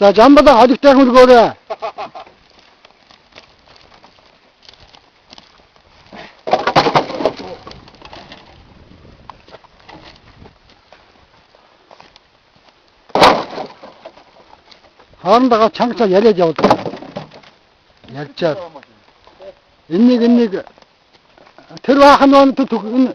За жамбалаа холигтай хөлгөөрэй. Хоорондоо чангацаа яриад явуулдаг. Ярьчаад. Энийг тэр баахан нөө энэ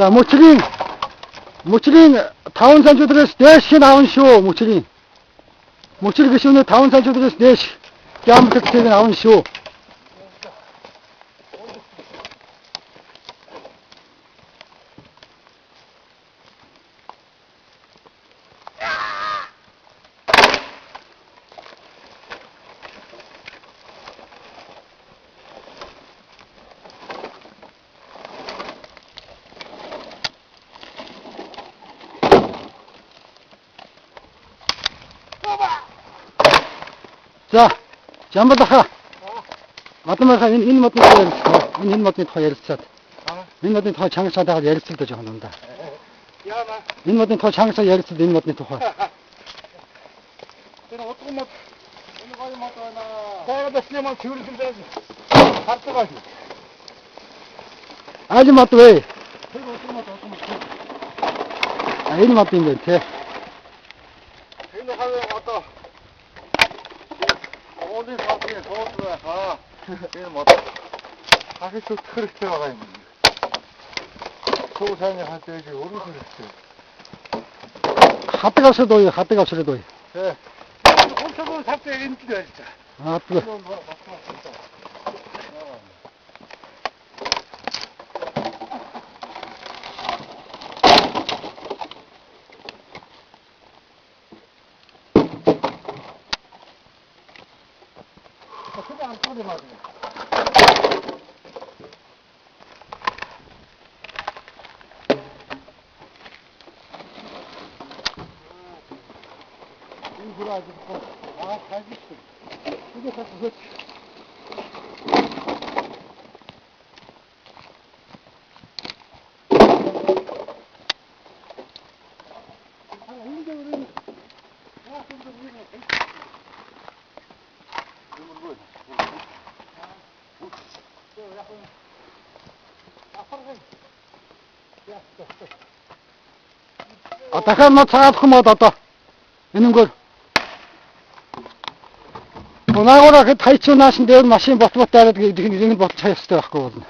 за мөчрийн 5 см-ээс дээш нь авна шүү мөчрийн. Мөчр гişүнээ 5 см-ээс дээш диаметрийг авна шүү. За, жамбалаха. Матамаха энэ модны энэ модны тухай ярилцаад. Энэ модны тухай чангасаад байгаа ярилцлаа жоохон дундаа. Яана. Энэ модны тухай чангасаад ярилцаад энэ модны тухай. Тэр утга мод энэ гоё мод байна. Тайга басны мод цэвэрлсэн байж. Хартгаа шүү. Аль мод вэ? Тэр утга мод. Энэ мод юм байна те. Энэ хаваа одоо Оолын савны тоолбай хаа. Энэ мод хахиж хэрэгтэй байгаа юм. Суу сайн хатэж өргөх хэрэгтэй. Хатаг авсраад уу, хатаг авсраад уу. Тий. Хонцгоо савтай энд л байж та. Аа тий. дахиад мод цаадах юм одоо энэнгөр наагаараа хэд хайцуунаас нь дээр машин бот дараад гэдэг нь бол цааш хэрэгтэй байхгүй болно.